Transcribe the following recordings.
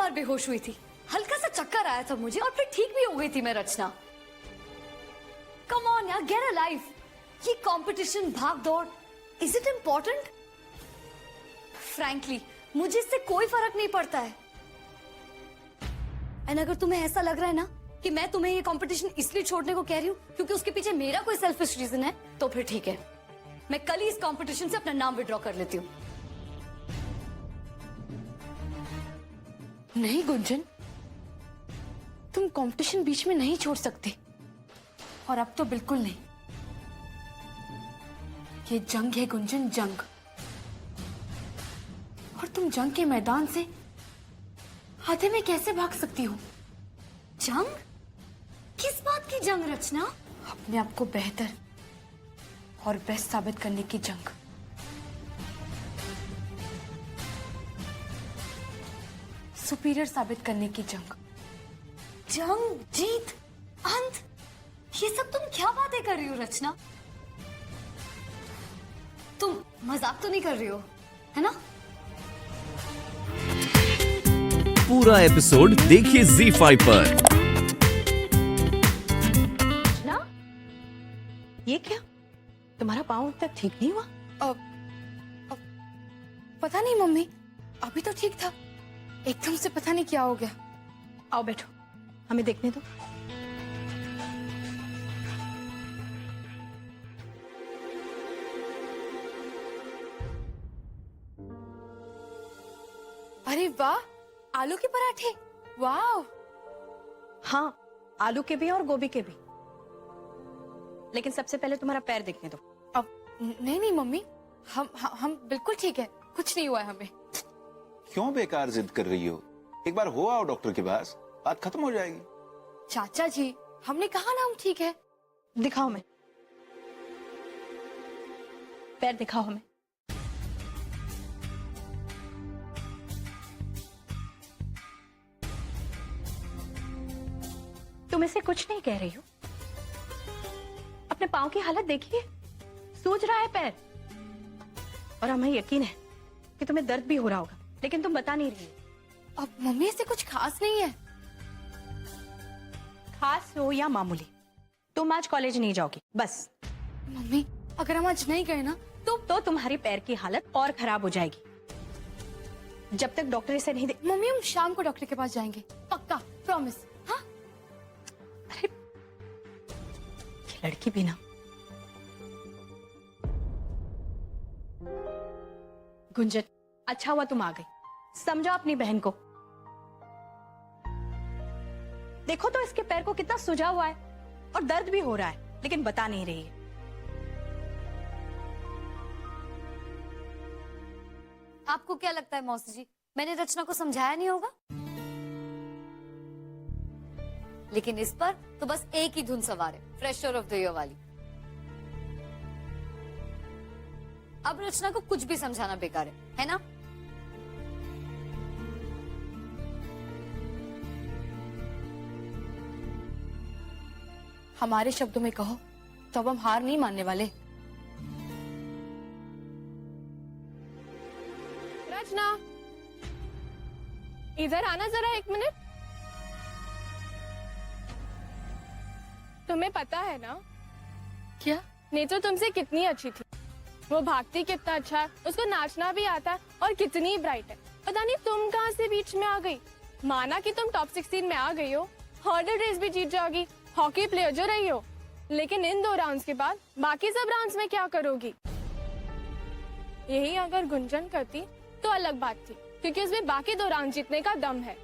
बार बेहोश हुई थी, हल्का सा चक्कर आया था मुझे और फिर ठीक भी हो गई थी मैं रचना। कम ऑन यार, गेट अ लाइफ। ये कंपटीशन, भाग दौड़, इज इट इम्पोर्टेंट? फ्रैंकली मुझे इससे कोई फर्क नहीं पड़ता है। एंड अगर तुम्हें ऐसा लग रहा है ना कि मैं तुम्हें ये कंपटीशन इसलिए छोड़ने को कह रही हूँ क्योंकि उसके पीछे मेरा कोई सेल्फिश रीजन है, तो फिर ठीक है, मैं कल ही इस कंपटीशन से अपना नाम विड्रॉ कर लेती हूँ। नहीं गुंजन, तुम कंपटीशन बीच में नहीं छोड़ सकती, और अब तो बिल्कुल नहीं। ये जंग है गुंजन, जंग। और तुम जंग के मैदान से आधे में कैसे भाग सकती हो? जंग? किस बात की जंग रचना? अपने आप को बेहतर और बेस्ट साबित करने की जंग। सुपीरियर साबित करने की जंग। जंग, जीत, अंत, ये सब तुम क्या बातें कर रही हो रचना? तुम मजाक तो नहीं कर रही हो, है ना? पूरा एपिसोड देखिए ZEE5 पर। ना, ये क्या? तुम्हारा पाँव अब तक ठीक नहीं हुआ? पता नहीं मम्मी, अभी तो ठीक था, एकदम से पता नहीं क्या हो गया। आओ बैठो, हमें देखने दो। अरे वाह, आलू के पराठे, वाह। हाँ, आलू के भी और गोभी के भी। लेकिन सबसे पहले तुम्हारा पैर देखने दो। अब नहीं नहीं मम्मी, हम बिल्कुल ठीक है, कुछ नहीं हुआ है हमें। क्यों बेकार जिद कर रही हो? एक बार हो आओ डॉक्टर के पास, बात खत्म हो जाएगी। चाचा जी, हमने कहा ना हम ठीक है। दिखाओ हमें, पैर दिखाओ हमें। तुम इसे कुछ नहीं कह रही हो? अपने पाँव की हालत देखिए, सूज रहा है पैर। और हमें यकीन है कि तुम्हें दर्द भी हो रहा होगा, लेकिन तुम बता नहीं रही हो। अब मम्मी ऐसे कुछ खास नहीं है। खास हो या मामूली, तुम आज कॉलेज नहीं जाओगी, बस। मम्मी अगर हम आज नहीं गए ना तो तुम्हारी पैर की हालत और खराब हो जाएगी। जब तक डॉक्टर इसे नहीं मम्मी हम शाम को डॉक्टर के पास जाएंगे, पक्का, प्रॉमिस। हाँ? अरे ये लड़की भी ना। गुंजन, अच्छा हुआ तुम आ गई। समझाओ अपनी बहन को। देखो तो इसके पैर को कितना सूजा हुआ है और दर्द भी हो रहा है, लेकिन बता नहीं रही है। आपको क्या लगता है मौसी जी, मैंने रचना को समझाया नहीं होगा? लेकिन इस पर तो बस एक ही धुन सवार है, फ्रेशर ऑफ द ईयर वाली। अब रचना को कुछ भी समझाना बेकार है ना? हमारे शब्दों में कहो तो अब हम हार नहीं मानने वाले। रचना, इधर आना जरा, एक मिनट। तुम्हें पता है ना क्या? नेतू तुमसे कितनी अच्छी थी। वो भागती कितना अच्छा है, उसको नाचना भी आता है और कितनी ब्राइट है। पता नहीं तुम कहां से बीच में आ गई। माना कि तुम टॉप 16 में आ गई हो, हर्डल रेस भी जीत जाओगी, हॉकी प्लेयर जो रही हो, लेकिन इन 2 राउंड्स के बाद बाकी सब राउंड्स में क्या करोगी? यही अगर गुंजन करती तो अलग बात थी, क्योंकि उसमें बाकी 2 राउंड जीतने का दम है।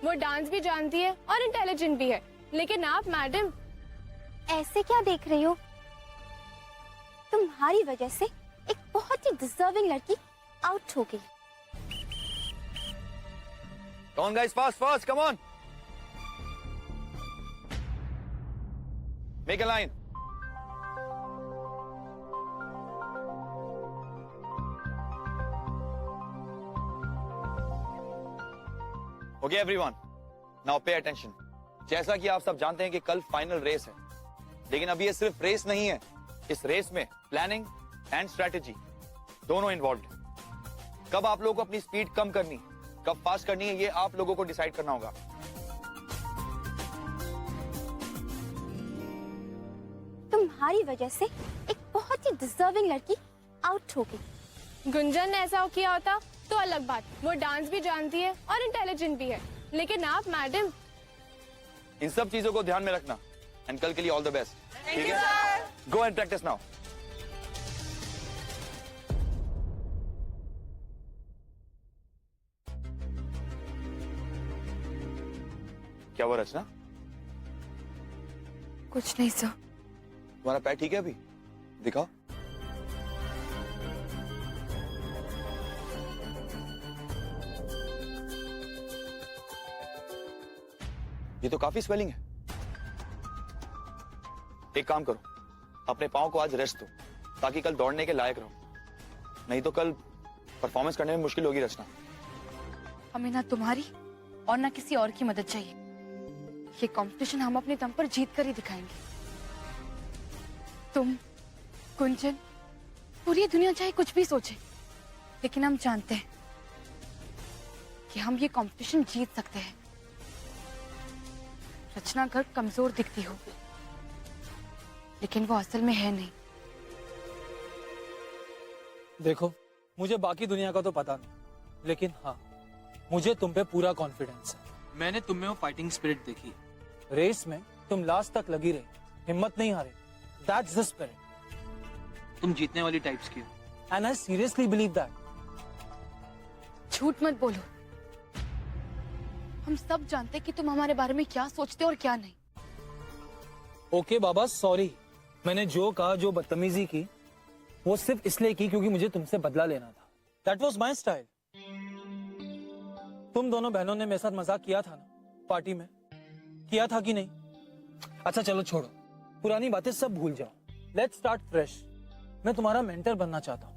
वो डांस भी जानती है और इंटेलिजेंट भी है। लेकिन आप मैडम ऐसे क्या देख रही हो? तुम्हारी वजह से एक बहुत ही डिजर्विंग लड़की आउट हो गई। Come on guys, fast, come on. Make a line. Okay everyone, now pay attention. जैसा कि आप सब जानते हैं कि कल फाइनल रेस है, लेकिन अब ये सिर्फ रेस नहीं है। इस रेस में प्लानिंग एंड स्ट्रेटेजी दोनों इन्वॉल्व है। कब आप लोगों को अपनी स्पीड कम करनी कब फास्ट करनी है ये आप लोगों को डिसाइड करना होगा। तुम्हारी वजह से एक बहुत ही डिजर्विंग लड़की आउट हो गई। गुंजन ने ऐसा किया होता तो अलग बात, वो डांस भी जानती है और इंटेलिजेंट भी है, लेकिन आप मैडम। इन सब चीजों को ध्यान में रखना एंड कल के लिए ऑल द बेस्ट। ठीक है, गो एंड प्रैक्टिस नाउ। क्या हुआ रचना, कुछ नहीं सर। तुम्हारा पैर ठीक है अभी? दिखाओ। ये तो काफी स्वेलिंग है। एक काम करो, अपने पाँव को आज रेस्ट दो ताकि कल दौड़ने के लायक रहो, नहीं तो कल परफॉर्मेंस करने में मुश्किल होगी रचना। हमें ना तुम्हारी और ना किसी और की मदद चाहिए। ये कंपटीशन हम अपने दम पर जीत कर ही दिखाएंगे। तुम, कुंजन, पूरी दुनिया चाहे कुछ भी सोचे, लेकिन हम जानते हैं कि हम ये कंपटीशन जीत सकते हैं। रचना घर कमजोर दिखती हो, लेकिन वो असल में है नहीं। देखो, मुझे बाकी दुनिया का तो पता नहीं, लेकिन हाँ, मुझे तुम पे पूरा कॉन्फिडेंस है। मैंने तुम में वो फाइटिंग स्पिरिट देखी। रेस में तुम लास्ट तक लगी रही, हिम्मत नहीं हारे। That's the spirit. तुम जीतने वाली टाइप्स की हो, and I seriously believe that. झूठ मत बोलो। हम सब जानते हैं कि तुम हमारे बारे में क्या सोचते हो और क्या नहीं। ओके बाबा, सॉरी। मैंने जो कहा, जो बदतमीजी की, वो सिर्फ इसलिए की क्योंकि मुझे तुमसे बदला लेना था। That was my style. तुम दोनों बहनों ने मेरे साथ मजाक किया था ना पार्टी में, किया था कि नहीं? अच्छा चलो छोड़ो, पुरानी बातें सब भूल जाओ। Let's start fresh. मैं तुम्हारा मेंटर बनना चाहता हूं।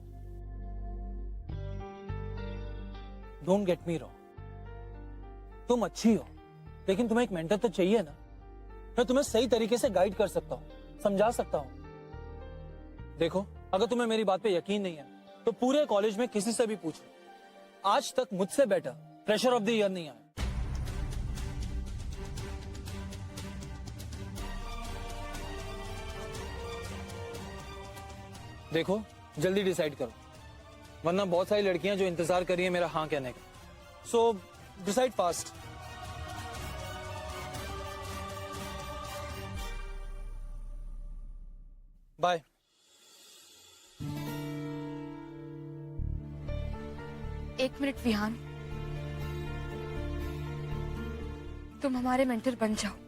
डोंट गेट मी रॉन्ग, तुम अच्छी हो, लेकिन तुम्हें एक मेंटर तो चाहिए ना। मैं तुम्हें सही तरीके से गाइड कर सकता हूँ, समझा सकता हूँ। देखो, अगर तुम्हें मेरी बात पे यकीन नहीं है तो पूरे कॉलेज में किसी से भी पूछ लो, आज तक मुझसे better fresher of the year नहीं आया। देखो, जल्दी डिसाइड करो, वरना बहुत सारी लड़कियां जो इंतजार कर रही है मेरा हाँ कहने का। So decide fast. बाय। एक मिनट विहान, तुम हमारे मेंटर बन जाओ।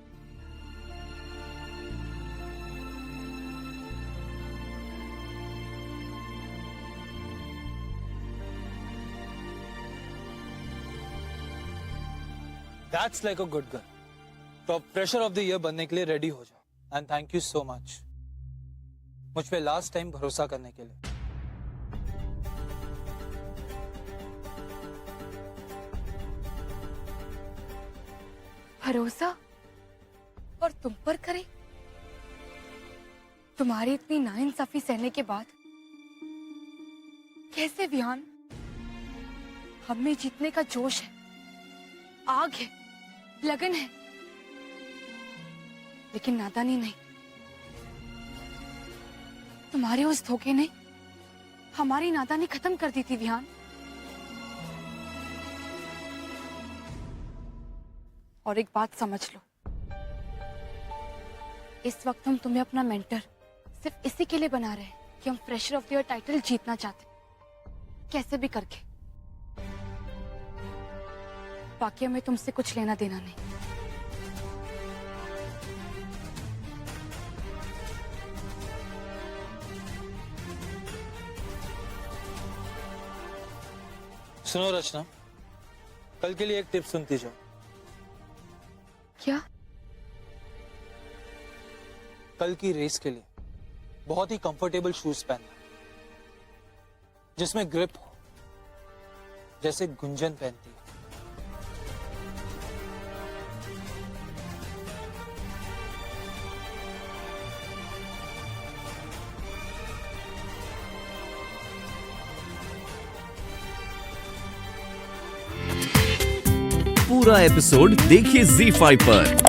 That's like a good girl. तो अब फ्रेशर ऑफ द ईयर बनने के लिए रेडी हो जाओ। And thank you so much मुझ पे लास्ट टाइम भरोसा करने के लिए। भरोसा? और तुम पर करे? तुम्हारी इतनी नाइंसाफी सहने के बाद कैसे विहान? हम में जीतने का जोश है, आग है, लगन है, लेकिन नादानी नहीं। तुम्हारे उस धोखे ने हमारी नादानी खत्म कर दी थी विहान। और एक बात समझ लो, इस वक्त हम तुम्हें अपना मेंटर सिर्फ इसी के लिए बना रहे हैं कि हम fresher of the year title जीतना चाहते हैं, कैसे भी करके। बाकी हमें तुमसे कुछ लेना देना नहीं। सुनो रचना, कल के लिए एक टिप सुनती जाओ। क्या? कल की रेस के लिए बहुत ही कंफर्टेबल शूज पहनना, जिसमें ग्रिप हो, जैसे गुंजन पहनती है। पूरा एपिसोड देखिए ZEE5 पर।